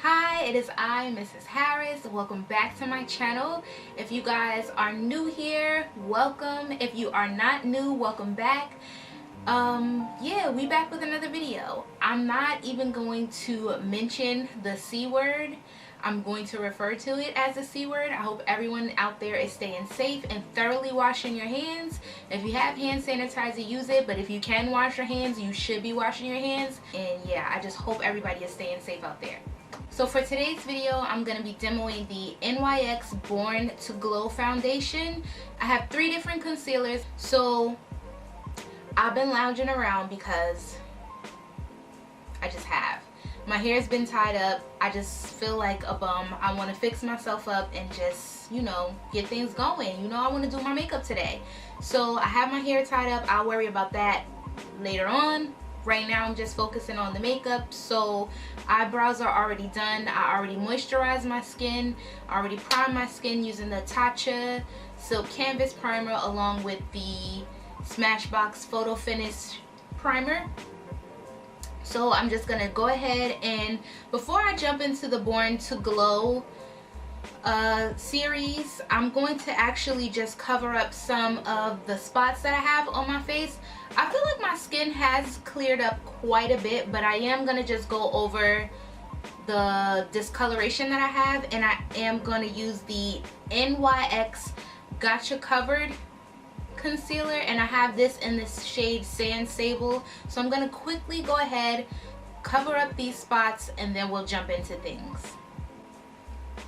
Hi, it is I, Mrs. Harris. Welcome back to my channel. If you guys are new here, welcome. If you are not new, welcome back. Yeah, we back with another video. I'm not even going to mention the C word. I'm going to refer to it as the C word. I hope everyone out there is staying safe and thoroughly washing your hands. If you have hand sanitizer, use it. But if you can wash your hands, you should be washing your hands. And yeah, I just hope everybody is staying safe out there. So for today's video, I'm going to be demoing the NYX Born to Glow foundation. I have 3 different concealers. So I've been lounging around because I just have. My hair's been tied up. I just feel like a bum. I want to fix myself up and just, you know, get things going. You know, I want to do my makeup today. So I have my hair tied up. I'll worry about that later on. Right now I'm just focusing on the makeup. So eyebrows are already done. I already moisturized my skin. I already primed my skin using the Tatcha Silk Canvas Primer along with the Smashbox Photo Finish Primer. So I'm just gonna go ahead and before I jump into the Born to Glow series, I'm going to actually just cover up some of the spots that I have on my face. I feel like my skin has cleared up quite a bit, but I am gonna just go over the discoloration that I have, and I am gonna use the NYX Gotcha Covered concealer, and I have this in this shade Sand Sable. So I'm gonna quickly go ahead, cover up these spots, and then we'll jump into things.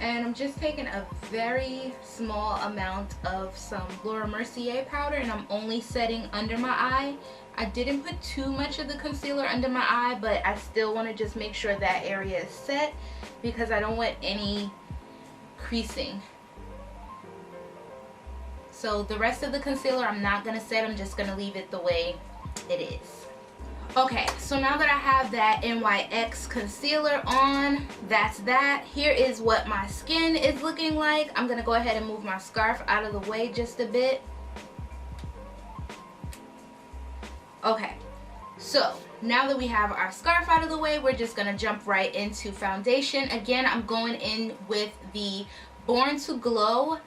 And I'm just taking a very small amount of some Laura Mercier powder, and I'm only setting under my eye. I didn't put too much of the concealer under my eye, but I still want to just make sure that area is set because I don't want any creasing. So the rest of the concealer I'm not going to set. I'm just going to leave it the way it is. Okay, so now that I have that NYX concealer on, that's that. Here is what my skin is looking like. I'm going to go ahead and move my scarf out of the way just a bit. Okay, so now that we have our scarf out of the way, we're just going to jump right into foundation. Again, I'm going in with the Born to Glow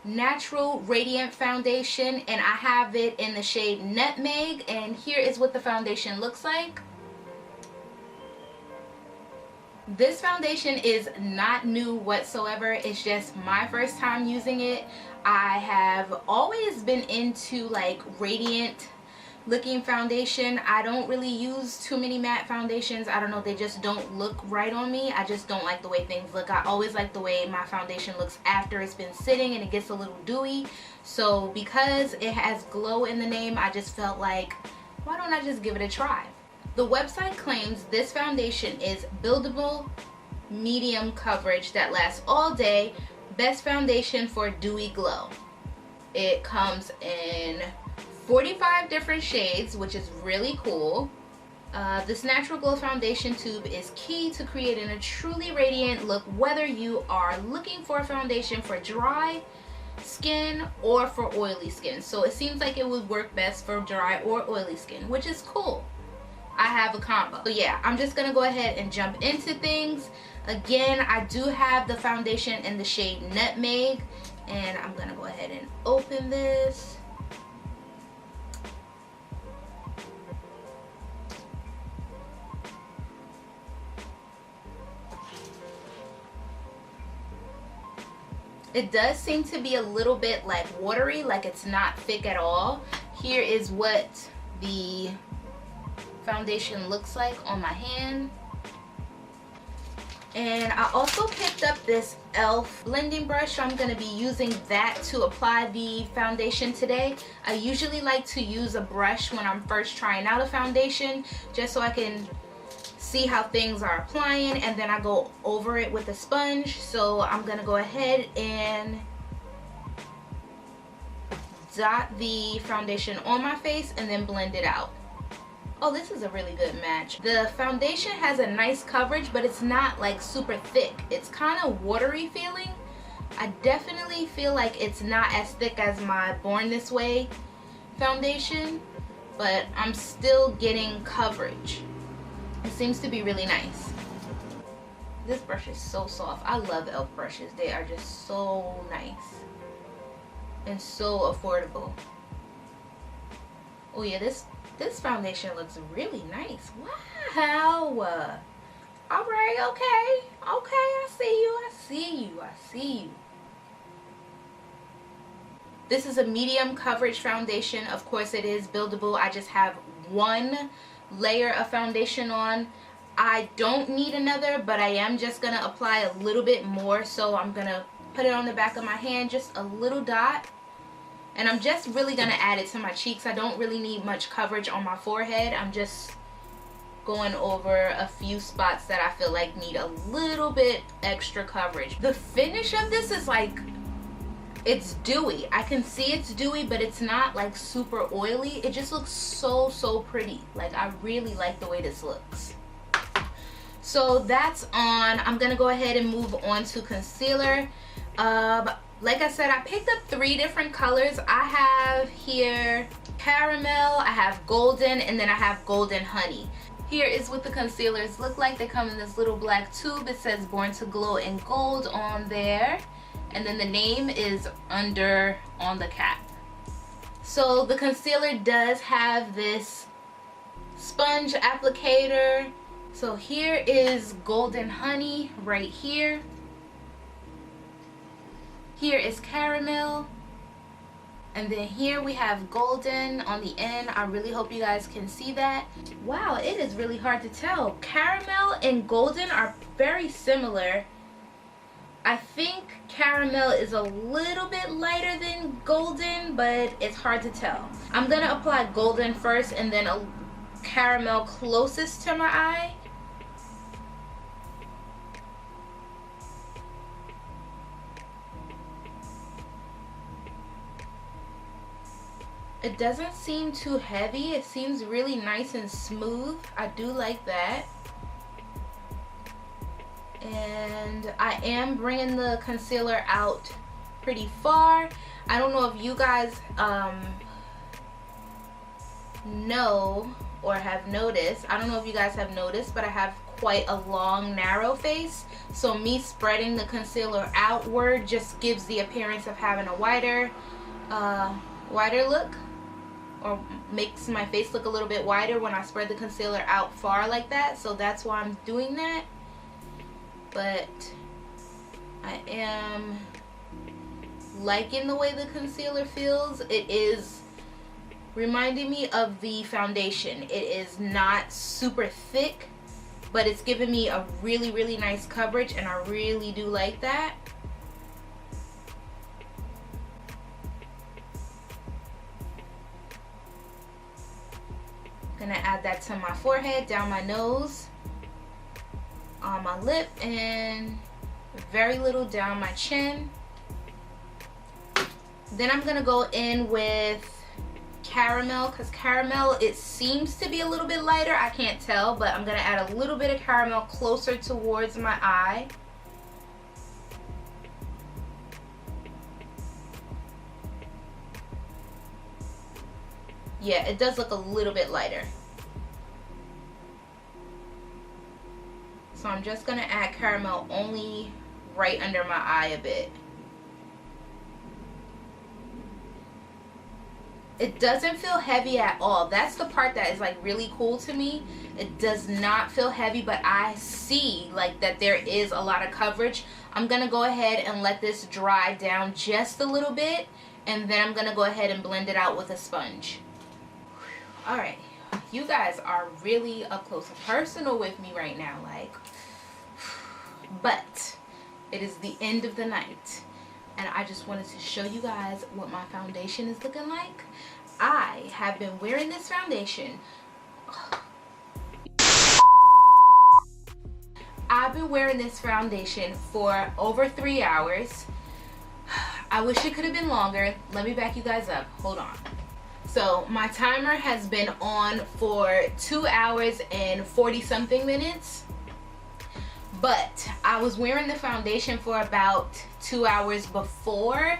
Natural Radiant Foundation, and I have it in the shade Nutmeg, and here is what the foundation looks like. This foundation is not new whatsoever. It's just my first time using it. I have always been into like radiant looking foundation. I don't really use too many matte foundations. I don't know, they just don't look right on me. I just don't like the way things look. I always like the way my foundation looks after it's been sitting and it gets a little dewy. So because it has glow in the name, I just felt like, why don't I just give it a try? The website claims this foundation is buildable, medium coverage that lasts all day, best foundation for dewy glow. It comes in 45 different shades, which is really cool. This natural glow foundation tube is key to creating a truly radiant look, whether you are looking for a foundation for dry skin or for oily skin. So it seems like it would work best for dry or oily skin, which is cool. I have a combo. So yeah, I'm just gonna go ahead and jump into things. Again, I do have the foundation in the shade Nutmeg, and I'm gonna go ahead and open this. It does seem to be a little bit like watery, like it's not thick at all. Here is what the foundation looks like on my hand. And I also picked up this e.l.f. blending brush, so I'm going to be using that to apply the foundation today. I usually like to use a brush when I'm first trying out a foundation, just so I can see how things are applying, and then I go over it with a sponge. So I'm gonna go ahead and dot the foundation on my face and then blend it out. Oh, this is a really good match. The foundation has a nice coverage, but it's not like super thick. It's kind of watery feeling. I definitely feel like it's not as thick as my Born This Way foundation, but I'm still getting coverage. It seems to be really nice. This brush is so soft. I love e.l.f. brushes. They are just so nice and so affordable. Oh yeah, this foundation looks really nice. Wow. All right, okay. Okay, I see you. I see you. I see you. This is a medium coverage foundation. Of course, it is buildable. I just have one layer of foundation on. I don't need another, but I am just going to apply a little bit more. So I'm going to put it on the back of my hand, just a little dot. And I'm just really going to add it to my cheeks. I don't really need much coverage on my forehead. I'm just going over a few spots that I feel like need a little bit extra coverage. The finish of this is like, it's dewy. I can see it's dewy, but it's not like super oily. It just looks so pretty. Like, I really like the way this looks. So that's on. I'm gonna go ahead and move on to concealer. Like I said, I picked up 3 different colors. I have here caramel, I have golden, and then I have golden honey. Here is what the concealers look like. They come in this little black tube. It says Born to Glow in Gold on there. And then the name is under on the cap. So the concealer does have this sponge applicator. So here is golden honey right here. Here is caramel. And then here we have golden on the end. I really hope you guys can see that. Wow, it is really hard to tell. Caramel and golden are very similar. I think caramel is a little bit lighter than golden, but it's hard to tell. I'm gonna apply golden first and then a caramel closest to my eye. It doesn't seem too heavy. It seems really nice and smooth. I do like that. And I am bringing the concealer out pretty far. I don't know if you guys know or have noticed. I don't know if you guys have noticed, but I have quite a long, narrow face. So me spreading the concealer outward just gives the appearance of having a wider look, or makes my face look a little bit wider when I spread the concealer out far like that. So that's why I'm doing that. But I am liking the way the concealer feels. It is reminding me of the foundation. It is not super thick, but it's giving me a really nice coverage, and I really do like that. Gonna add that to my forehead, down my nose, on my lip, and very little down my chin. Then I'm gonna go in with caramel, because caramel, it seems to be a little bit lighter. I can't tell, but I'm gonna add a little bit of caramel closer towards my eye. Yeah, it does look a little bit lighter. So I'm just gonna add caramel only right under my eye a bit. It doesn't feel heavy at all. That's the part that is like really cool to me. It does not feel heavy, but I see like that there is a lot of coverage. I'm gonna go ahead and let this dry down just a little bit, and then I'm gonna go ahead and blend it out with a sponge. Alright, you guys are really up close and personal with me right now, like, but it is the end of the night, and I just wanted to show you guys what my foundation is looking like. I have been wearing this foundation. I've been wearing this foundation for over 3 hours. I wish it could have been longer. Let me back you guys up. Hold on. So my timer has been on for 2 hours and 40 something minutes, but I was wearing the foundation for about 2 hours before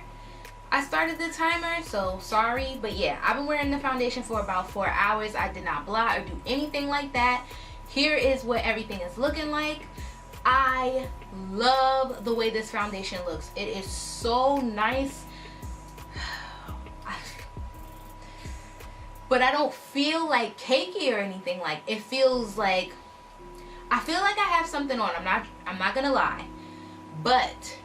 I started the timer, so sorry. But yeah, I've been wearing the foundation for about 4 hours. I did not blot or do anything like that. Here is what everything is looking like. I love the way this foundation looks. It is so nice. But I don't feel like cakey or anything. Like, it feels like, I feel like I have something on. I'm not gonna lie, but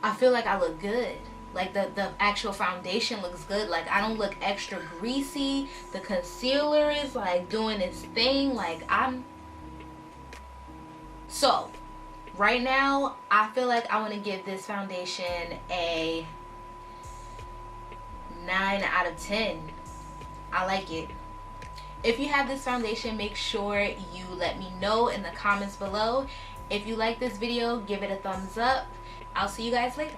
I feel like I look good. Like the actual foundation looks good. Like, I don't look extra greasy. The concealer is like doing its thing. Like, so right now I feel like I want to give this foundation a 9 out of 10. I like it. If you have this foundation, make sure you let me know in the comments below. If you like this video, give it a thumbs up. I'll see you guys later.